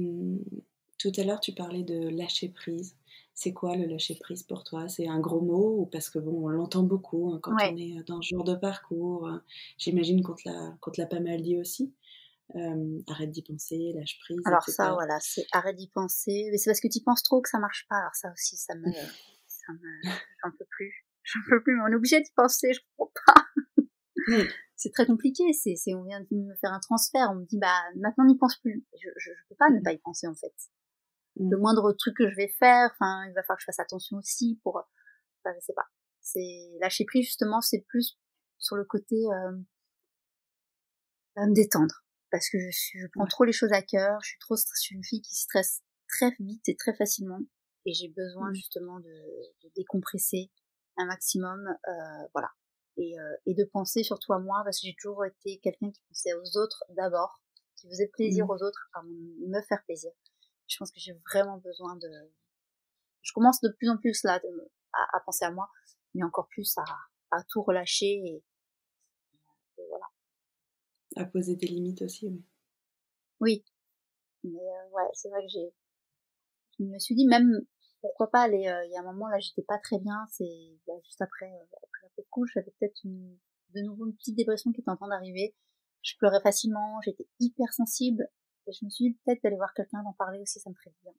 tout à l'heure, tu parlais de lâcher prise. C'est quoi le lâcher prise pour toi? C'est un gros mot ou parce que bon, on l'entend beaucoup, hein, quand Ouais. on est, dans ce genre de parcours, j'imagine qu'on te l'a pas mal dit aussi? Arrête d'y penser, lâche prise et Alors ça, cetera. voilà, c'est arrête d'y penser. Mais c'est parce que tu penses trop que ça marche pas. Alors ça aussi, ça me, j'en peux plus. J'en peux plus, mais on est obligé d'y penser, je comprends pas. Mmh. C'est très compliqué. On vient de me faire un transfert. On me dit, bah, maintenant n'y pense plus. Je peux pas ne Mmh. pas y penser, en fait. Le Mmh. moindre truc que je vais faire, enfin, il va falloir que je fasse attention aussi pour, enfin, je sais pas. C'est, lâcher prise, justement, c'est plus sur le côté, me détendre. Parce que je prends Ouais. trop les choses à cœur. Je suis une fille qui stresse très vite et très facilement. Et j'ai besoin, Mmh. justement, de décompresser un maximum, voilà. Et de penser surtout à moi, parce que j'ai toujours été quelqu'un qui pensait aux autres d'abord, qui faisait plaisir Mmh. aux autres avant de me faire plaisir. Je pense que j'ai vraiment besoin de... Je commence de plus en plus là à penser à moi, mais encore plus à tout relâcher et voilà. À poser des limites aussi, oui. Oui, mais ouais, c'est vrai que je me suis dit, même pourquoi pas aller, il y a un moment là, j'étais pas très bien, juste après la peau de couche, j'avais peut-être de nouveau une petite dépression qui était en train d'arriver. Je pleurais facilement, j'étais hyper sensible, et je me suis dit peut-être d'aller voir quelqu'un, d'en parler aussi, ça me ferait du bien.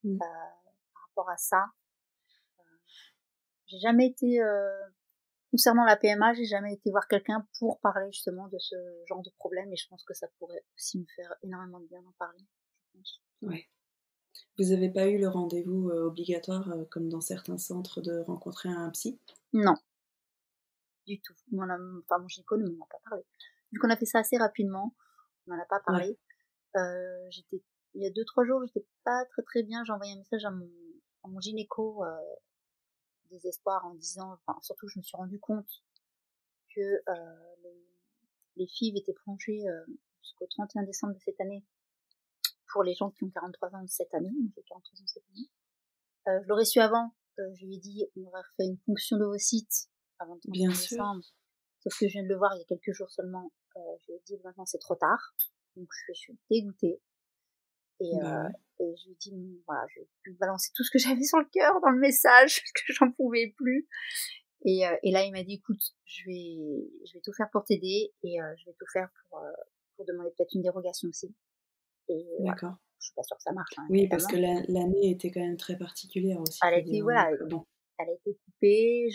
Mmh. Par rapport à ça, j'ai jamais été, concernant la PMA, j'ai jamais été voir quelqu'un pour parler justement de ce genre de problème, et je pense que ça pourrait aussi me faire énormément de bien d'en parler, je pense. Ouais. Vous avez pas eu le rendez-vous, obligatoire, comme dans certains centres de rencontrer un psy? Non, du tout. Mon gynéco ne m'en a pas parlé. Vu qu'on a fait ça assez rapidement, on n'en a pas Ouais. parlé. Il y a 2-3 jours, j'étais pas très très bien. J'ai envoyé un message à mon gynéco, désespoir, en disant, enfin, surtout, je me suis rendu compte que les FIV étaient prolongées jusqu'au 31 décembre de cette année pour les gens qui ont 43 ans cette année. Donc j'ai 43 ans cette année. Je l'aurais su avant. Je lui ai dit, on aurait fait une ponction d'ovocytes avant le 31 Bien sûr. décembre. Sauf que je viens de le voir il y a quelques jours seulement. Je lui ai dit, maintenant c'est trop tard. Donc je suis dégoûtée. Et, Bah, ouais. et je lui ai dit, voilà, je vais lui balancer tout ce que j'avais sur le cœur dans le message, parce que j'en pouvais plus. Et là, il m'a dit, écoute, je vais tout faire pour t'aider, et je vais tout faire pour demander peut-être une dérogation aussi. Et voilà. D'accord. Je suis pas sûre que ça marche, hein, Oui, parce évidemment. que l'année était quand même très particulière aussi, Elle a faut été, dire, hein, voilà, donc bon. elle a été coupée,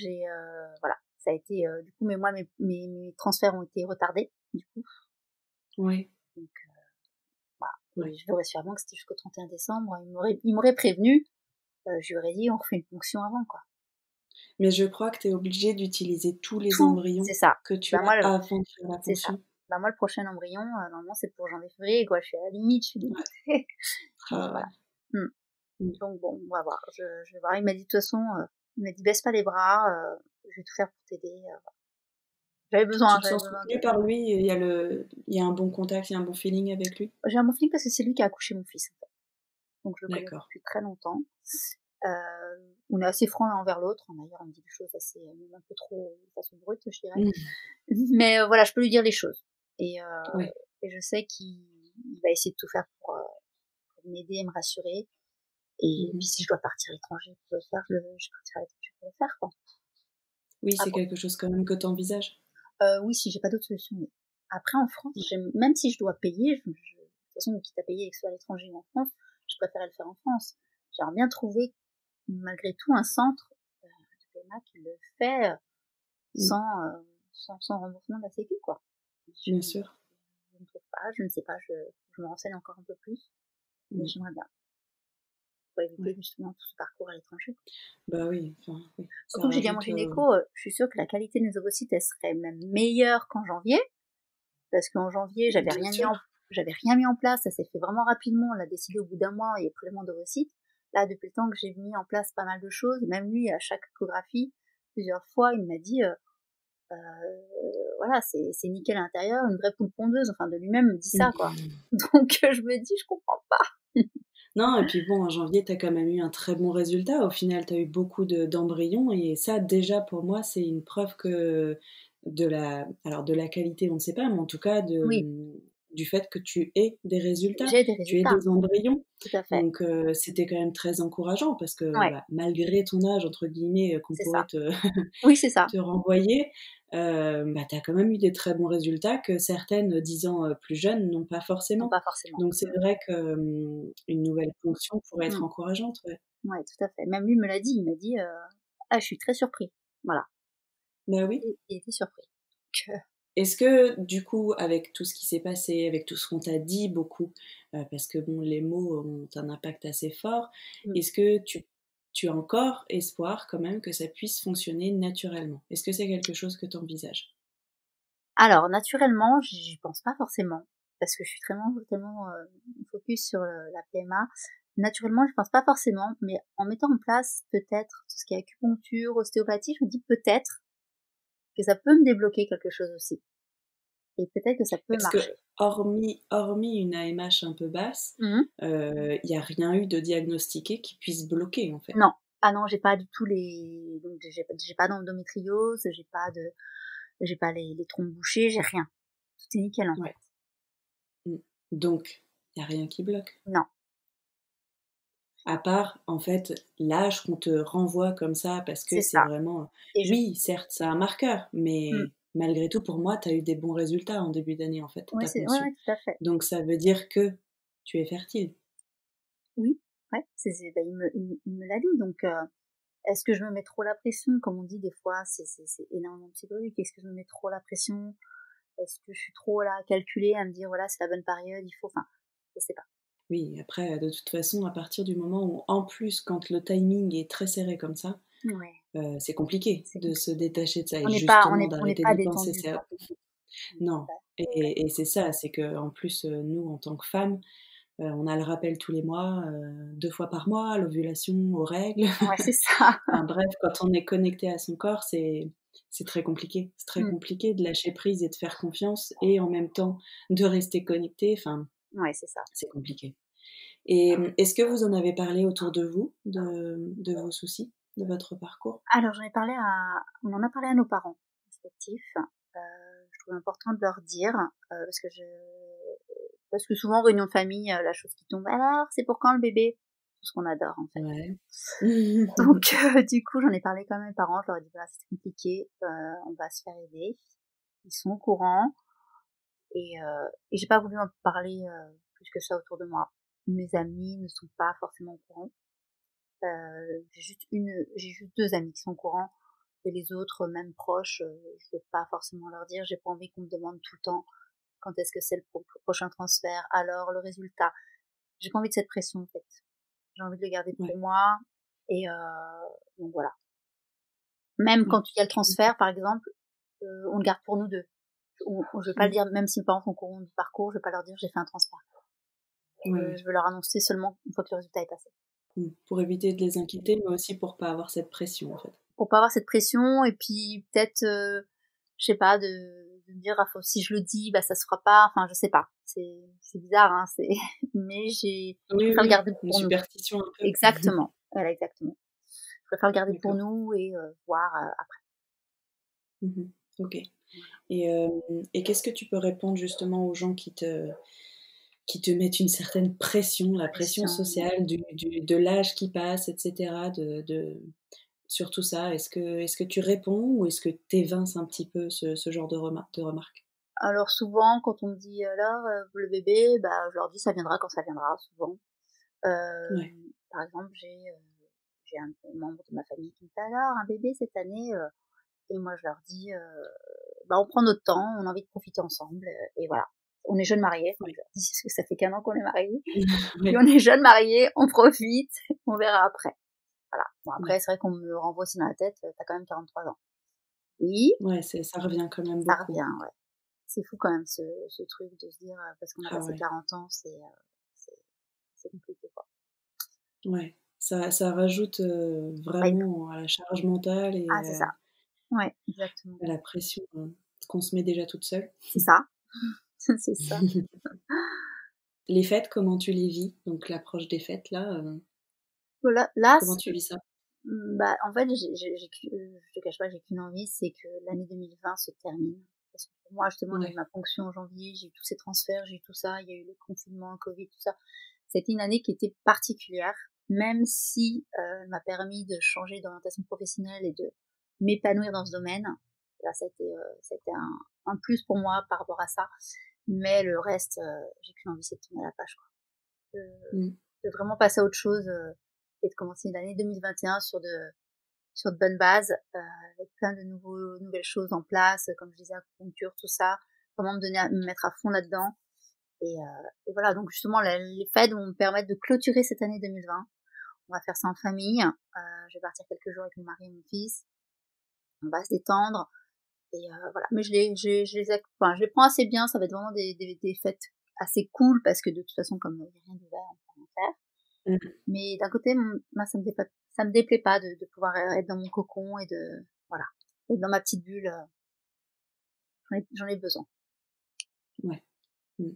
voilà. Ça a été, du coup, mais moi, mes transferts ont été retardés, du coup. Ouais, Donc, voilà. ouais. Et je l'aurais su avant que c'était jusqu'au 31 décembre. Il m'aurait prévenu. Je lui aurais dit, on refait une ponction avant, quoi. Mais je crois que tu es obligé d'utiliser tous les Tout, embryons c'est ça. que tu Bah, moi, as avant de faire la c'est ça. ponction. Bah, moi, le prochain embryon, normalement, c'est pour janvier-février, quoi. Je suis à la limite, je suis dégoûtée. Mais Ah, voilà. Mmh. mmh. Donc bon, on va voir. Je vais voir. Il m'a dit, de toute façon, il m'a dit, baisse pas les bras, je vais tout faire pour t'aider. Tu te J'avais sens besoin soutenue par lui? Il y a un bon contact, il y a un bon feeling avec lui? J'ai un bon feeling parce que c'est lui qui a accouché mon fils, en fait. Donc je le connais D'accord. depuis très longtemps. On est assez francs l'un envers l'autre. D'ailleurs, il me dit des choses assez, même un peu trop de façon brute, je dirais. Mmh. Mais voilà, je peux lui dire les choses. Et, Ouais. et je sais qu'il va essayer de tout faire pour m'aider et me rassurer. Et Mmh. puis si je dois partir à l'étranger pour le faire, je partirai à l'étranger pour le faire, quoi. Oui, c'est Après, quelque chose quand même que tu envisages? oui, si j'ai pas d'autre solution, oui. Après, en France, même si je dois payer, de toute façon, quitte à payer, que ce soit à l'étranger ou en France, je préférerais le faire en France. J'aimerais bien trouver, malgré tout, un centre de PMA qui le fait Mmh. sans remboursement de la Sécu, quoi. Bien sûr. Je ne trouve pas, je ne sais pas, je me renseigne encore un peu plus, mais Mmh. j'aimerais bien, pour éviter Ouais. justement tout ce parcours à l'étranger. Bah, oui, enfin, oui, ça Surtout que j'ai dit à mon rajoute, gynéco, je suis sûre que la qualité de mes ovocytes, elle serait même meilleure qu'en janvier, parce qu'en janvier, bien sûr. j'avais rien mis en place, ça s'est fait vraiment rapidement, on l'a décidé au bout d'un mois, il y a prélèvement d'ovocytes. Là, depuis le temps que j'ai mis en place pas mal de choses, même lui, à chaque échographie, plusieurs fois, il m'a dit, voilà, c'est nickel à l'intérieur, une vraie poule pondeuse, enfin, de lui-même, il me dit ça, quoi. Mmh. Donc, je me dis, je comprends pas. Non, et puis bon, en janvier, tu as quand même eu un très bon résultat. Au final, tu as eu beaucoup d'embryons et ça, déjà, pour moi, c'est une preuve que alors de la qualité, on ne sait pas, mais en tout cas, Oui, du fait que tu aies des résultats, j'ai des tu aies résultats, des embryons. tout à fait. Donc, c'était quand même très encourageant parce que Ouais, bah, malgré ton âge, entre guillemets, qu'on c'est pourrait ça. Oui, c'est ça. te renvoyer, bah, tu as quand même eu des très bons résultats que certaines, 10 ans plus jeunes n'ont pas Non, forcément. pas forcément. Donc c'est vrai que une nouvelle fonction pourrait être Mmh. encourageante, ouais. Ouais, tout à fait. Même lui me l'a dit, il m'a dit, ah, je suis très surpris. Voilà. Bah oui. Il était surpris. Donc, Est-ce que du coup, avec tout ce qui s'est passé, avec tout ce qu'on t'a dit beaucoup, parce que bon, les mots ont un impact assez fort, mmh. est-ce que tu as encore espoir quand même que ça puisse fonctionner naturellement? Est-ce que c'est quelque chose que tu envisages? Alors, naturellement, j'y pense pas forcément, parce que je suis tellement focus sur la PMA. Naturellement, je pense pas forcément, mais en mettant en place peut-être tout ce qui est acupuncture, ostéopathie, je me dis peut-être que ça peut me débloquer quelque chose aussi. Et peut-être que ça peut Parce que marcher. hormis une AMH un peu basse, Mmh. il y a rien eu de diagnostiqué qui puisse bloquer, en fait? Non. Ah non, j'ai pas du tout donc j'ai pas d'endométriose, j'ai pas les trompes bouchées, j'ai rien. Tout est nickel, en fait. Ouais. Mmh. Donc, il y a rien qui bloque? Non, À part, en fait, l'âge qu'on te renvoie comme ça, parce que C'est c'est ça. vraiment Et je oui, certes, c'est un marqueur, mmh, mais malgré tout, pour moi, tu as eu des bons résultats en début d'année, en fait, tu ouais, as c'est ouais, conçu. ouais, tout à fait. Donc ça veut dire que tu es fertile. Oui, ouais, bah, il me l'a dit donc est-ce que je me mets trop la pression? Comme on dit des fois, c'est énormément psychologique. Est-ce que je me mets trop la pression? Est-ce que je suis trop là à calculer, à me dire: «Voilà, c'est la bonne période, il faut» enfin, je sais pas. Oui, après, de toute façon, à partir du moment où, en plus, quand le timing est très serré comme ça, Ouais, c'est compliqué c'est de se compliqué. détacher de ça et On n'est pas on justement n'est on n'est d'arrêter pas d'y penser. détendu, C'est quoi. On n'est non pas et c'est ça, c'est qu'en plus, nous, en tant que femmes, on a le rappel tous les mois, 2 fois par mois, l'ovulation, aux règles. ouais, c'est ça. Enfin bref, quand on est connecté à son corps, c'est très compliqué. C'est très Mmh. compliqué de lâcher prise et de faire confiance et en même temps de rester connecté, enfin, Ouais, c'est ça. c'est compliqué. Et est-ce que vous en avez parlé autour de vous, de vos soucis, de votre parcours? Alors on en a parlé à nos parents respectifs. Je trouvais important de leur dire, parce que souvent, réunion de famille, la chose qui tombe: «Alors, c'est pour quand le bébé?» Tout ce qu'on adore, en fait. Ouais. Donc du coup, j'en ai parlé quand même à mes parents, je leur ai dit: «Voilà, c'est compliqué, on va se faire aider». Ils sont au courant et j'ai pas voulu en parler, plus que ça autour de moi. Mes amis ne sont pas forcément au courant. J'ai juste 2 amis qui sont au courant et les autres, même proches, je veux pas forcément leur dire. J'ai pas envie qu'on me demande tout le temps: «Quand est-ce que c'est le prochain transfert? Alors le résultat?» J'ai pas envie de cette pression, en fait. J'ai envie de le garder Ouais, pour moi et donc voilà. Même ouais. quand il y a le transfert, par exemple, on le garde pour nous 2. Je vais pas le Mmh. dire, même si mes parents sont au courant du parcours, je vais pas leur dire: «J'ai fait un transfert». Ouais, ouais. Je veux leur annoncer seulement une fois que le résultat est passé. Pour éviter de les inquiéter, mais aussi pour pas avoir cette pression, en fait. Pour pas avoir cette pression et puis peut-être, je sais pas, de me dire: «Ah faut si je le dis, bah, ça se fera pas», enfin je sais pas. C'est bizarre, hein, c'est mais je Oui, préfère le oui, garder une pour nous. superstition un peu. Exactement, voilà exactement. Je préfère le garder pour D'accord. nous et voir, après. Mmh. OK. Voilà. Et qu'est-ce que tu peux répondre justement aux gens qui te mettent une certaine pression, la pression Pression. sociale de l'âge qui passe et cetera, sur tout ça? Est-ce que tu réponds ou est-ce que tu évinces un petit peu ce genre de remarques? Alors souvent quand on me dit: «Alors, le bébé?» bah, je leur dis: «Ça viendra quand ça viendra», souvent. Ouais, Par exemple, j'ai un membre de ma famille qui me fait: «Alors, un bébé cette année?» Et moi je leur dis: «Bah, on prend notre temps, on a envie de profiter ensemble, et voilà. On est jeunes mariés», enfin ouais. je leur dis parce que ça fait qu'1 an qu'on est mariés. «Puis Ouais, on est jeunes mariés, on profite, on verra après». Voilà. Bon ouais. après c'est vrai qu'on me renvoie aussi dans la tête: «Tu quand même 43 ans». Oui, Ouais, ça revient quand même ça beaucoup. revient, ouais. C'est fou quand même ce truc de se dire, parce qu'on a Ah passé ouais, 40 ans, c'est c'est compliqué, quoi. ouais. Ça rajoute, Bah, il vraiment à la charge mentale et c'est ça. Ouais, exactement. à la pression, qu'on se met déjà toute seule. C'est ça, c'est ça. Les fêtes, comment tu les vis? Donc l'approche des fêtes là, Voilà, là, comment tu vis ça? bah, en fait, je te cache pas, j'ai qu'une envie, c'est que l'année 2020 se termine. Parce que pour moi, justement, j'ai eu Ouais, ma ponction en janvier, j'ai eu tous ces transferts, j'ai eu tout ça, il y a eu le confinement, le Covid, tout ça. C'était une année qui était particulière, même si elle m'a permis de changer d'orientation professionnelle et de m'épanouir dans ce domaine. Là, ça a été un plus pour moi par rapport à ça. Mais le reste, j'ai qu'une envie, c'est de tourner la page, quoi. mmh, De vraiment passer à autre chose et de commencer l'année 2021 sur de bonnes bases, avec plein de nouvelles choses en place, comme je disais, acupuncture, tout ça, vraiment me mettre à fond là-dedans. Et voilà, donc justement, les fêtes vont me permettre de clôturer cette année 2020. On va faire ça en famille. Je vais partir quelques jours avec mon mari et mon fils. On va se détendre. Et voilà. Mais enfin, je les prends assez bien. Ça va être vraiment des fêtes assez cool parce que de toute façon, comme il n'y a rien d'ouvert, on peut rien faire. mmh. Mais d'un côté, moi, ça me déplaît pas de pouvoir être dans mon cocon et voilà, être dans ma petite bulle. J'en ai besoin. Ouais, mmh.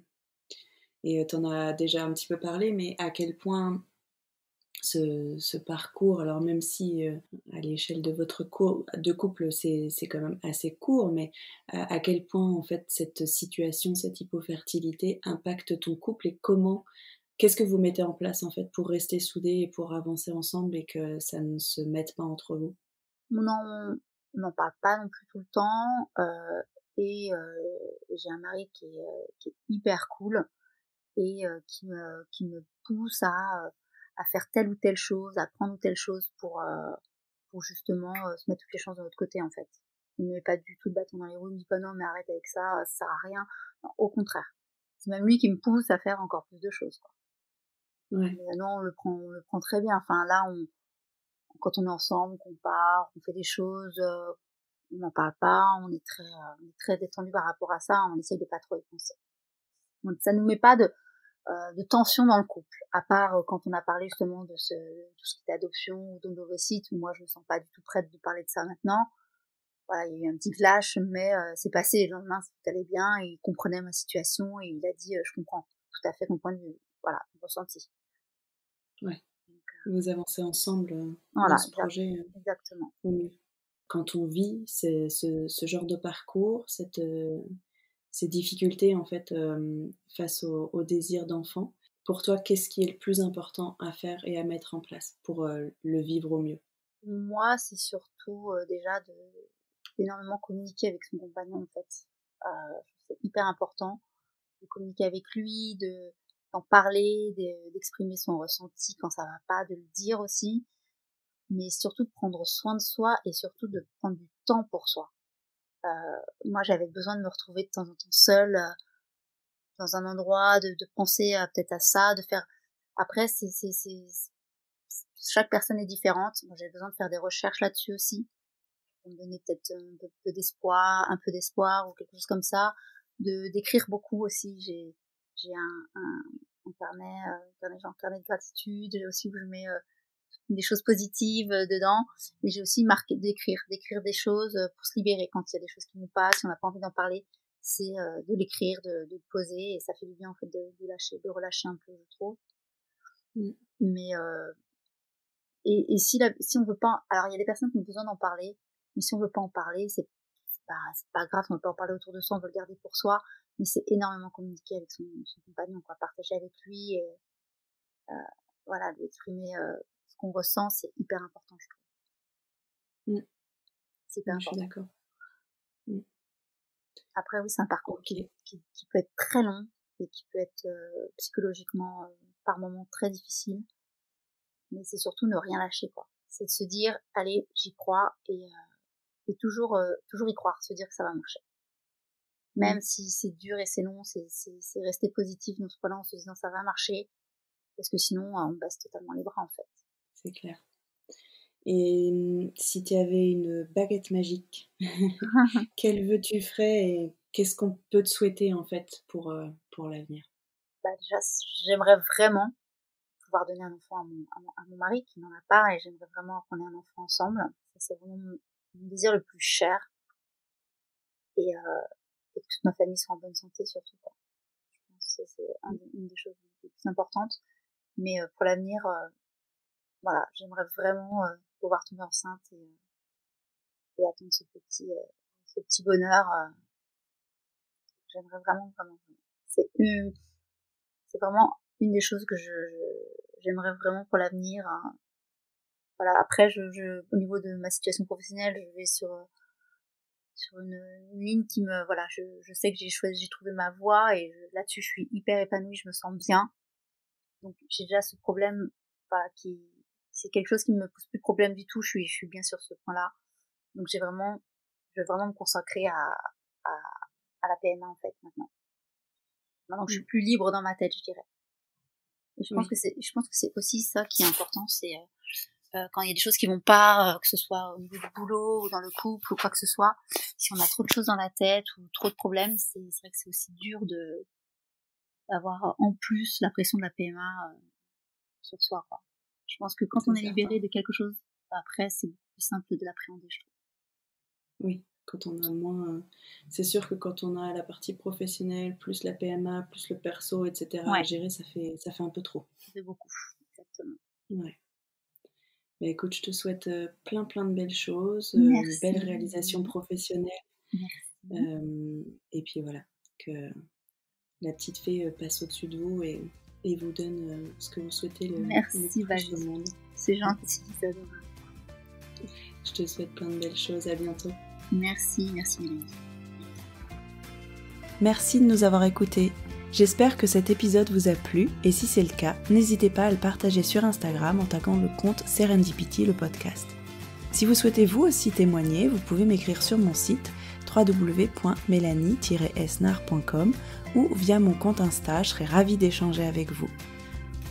Et tu en as déjà un petit peu parlé, mais à quel point ce parcours, alors même si, à l'échelle de votre de couple, c'est quand même assez court, mais à quel point, en fait, cette situation, cette hypofertilité impacte ton couple et comment Qu'est-ce que vous mettez en place, en fait, pour rester soudés et pour avancer ensemble et que ça ne se mette pas entre vous? On n'en parle pas non plus tout le temps, et j'ai un mari qui est hyper cool et qui me pousse à faire telle ou telle chose, à prendre ou telle chose pour justement, se mettre toutes les chances de notre côté, en fait. Il me met pas du tout de bâton dans les roues, il me dit pas: «Non mais arrête avec ça sert à rien». Non, au contraire. C'est même lui qui me pousse à faire encore plus de choses, quoi. Ouais, Mais non, on le prend très bien. Enfin là, quand on est ensemble, qu'on part, qu'on fait des choses, on n'en parle pas, on est très détendu par rapport à ça, on essaye de pas trop y penser. Donc ça nous met pas de tension dans le couple, à part quand on a parlé justement de tout ce qui était adoption ou d'ovocytes, où moi je me sens pas du tout prête de parler de ça maintenant. Voilà, il y a eu un petit clash, mais c'est passé. Le lendemain, tout allait bien, et il comprenait ma situation et il a dit je comprends tout à fait ton point de vue, voilà, mon ressenti. ouais. Donc, Vous avancez ensemble, dans voilà, ce projet, exactement. au mieux. Quand on vit ce genre de parcours, ces difficultés, en fait, face au désir d'enfant, pour toi, qu'est-ce qui est le plus important à faire et à mettre en place pour, le vivre au mieux? Moi, c'est surtout déjà d'énormément communiquer avec son compagnon, en fait. C'est hyper important de communiquer avec lui, d'en parler, d'exprimer son ressenti quand ça va pas, de le dire aussi, mais surtout de prendre soin de soi et surtout de prendre du temps pour soi. Moi, j'avais besoin de me retrouver de temps en temps seule, dans un endroit, de penser peut-être à ça, de faire. Après, chaque personne est différente. Moi, j'avais besoin de faire des recherches là-dessus aussi, pour me donner peut-être un peu d'espoir ou quelque chose comme ça, d'écrire beaucoup aussi. J'ai un carnet de gratitude aussi, où je mets des choses positives dedans, mais j'ai aussi marqué d'écrire des choses pour se libérer quand il y a des choses qui nous passent, si on n'a pas envie d'en parler, c'est de l'écrire, de le poser, et ça fait du bien en fait de lâcher, de relâcher un peu, je trouve. Mmh. Mais et si on veut pas, alors il y a des personnes qui ont besoin d'en parler, mais si on veut pas en parler, c'est pas grave, on veut pas en parler autour de soi, on veut le garder pour soi, mais c'est énormément communiquer avec son compagnon, quoi, partager avec lui, et euh, voilà, lui exprimer ce qu'on ressent, c'est hyper important, je trouve. Mmh. C'est hyper Ouais, je suis important. d'accord. Mmh. Après oui, c'est un parcours qui, OK. qui, qui peut être très long et qui peut être psychologiquement par moments très difficile, mais c'est surtout ne rien lâcher, quoi. C'est de se dire, allez, j'y crois, et toujours y croire, se dire que ça va marcher. Même Mmh. si c'est dur et c'est long, c'est rester positif dans ce point-là en se disant ça va marcher, parce que sinon on baisse totalement les bras, en fait. C'est clair. Et si tu avais une baguette magique, quel vœu tu ferais et qu'est-ce qu'on peut te souhaiter, en fait, pour l'avenir? Bah déjà, j'aimerais vraiment pouvoir donner un enfant à mon mari qui n'en a pas, et j'aimerais vraiment qu'on ait un enfant ensemble. Ça, c'est vraiment mon désir le plus cher, et que toute ma famille soit en bonne santé surtout, quoi. Je pense que c'est une des choses les plus importantes. Mais pour l'avenir, voilà, j'aimerais vraiment pouvoir tomber enceinte, et attendre ce petit bonheur. J'aimerais vraiment, vraiment, vraiment. C'est vraiment une des choses que j'aimerais vraiment pour l'avenir, hein. Voilà. Après, au niveau de ma situation professionnelle, je vais sur une ligne qui me, voilà, je sais que j'ai trouvé ma voie, et là-dessus, je suis hyper épanouie, je me sens bien. Donc, j'ai déjà ce problème, voilà, c'est quelque chose qui ne me pose plus de problème du tout. Je suis bien sur ce point-là. Donc, je vais vraiment me consacrer à, à la PMA, en fait, maintenant. Maintenant que je suis Mmh. plus libre dans ma tête, je dirais. Et Oui. je pense que c'est aussi ça qui est important, c'est quand il y a des choses qui vont pas, que ce soit au niveau du boulot ou dans le couple ou quoi que ce soit, si on a trop de choses dans la tête ou trop de problèmes, c'est vrai que c'est aussi dur d'avoir en plus la pression de la PMA sur soi, quoi. Je pense que quand C'est on est certain. libéré de quelque chose, après c'est beaucoup plus simple de l'appréhender, je trouve. Oui, quand on a moins, c'est sûr que quand on a la partie professionnelle, plus la PMA, plus le perso et cetera à Ouais, gérer, ça fait un peu trop. ça fait beaucoup, exactement. Ouais. Bah, écoute, je te souhaite, plein, plein de belles choses, une belle Merci, réalisation professionnelle, merci. et puis voilà, que la petite fée, passe au-dessus de vous et vous donne ce que vous souhaitez le Merci, plus au monde. C'est gentil, c'est adorable. Je te souhaite plein de belles choses, à bientôt. Merci Mélanie. Merci de nous avoir écoutés. J'espère que cet épisode vous a plu et si c'est le cas, n'hésitez pas à le partager sur Instagram en taguant le compte Serendipity le podcast. Si vous souhaitez vous aussi témoigner, vous pouvez m'écrire sur mon site www.melanie-esnar.com ou via mon compte Insta, je serai ravie d'échanger avec vous.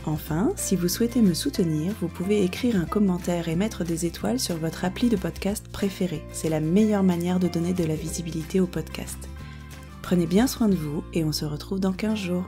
Enfin, si vous souhaitez me soutenir, vous pouvez écrire un commentaire et mettre des étoiles sur votre appli de podcast préféré. C'est la meilleure manière de donner de la visibilité au podcast. Prenez bien soin de vous et on se retrouve dans 15 jours.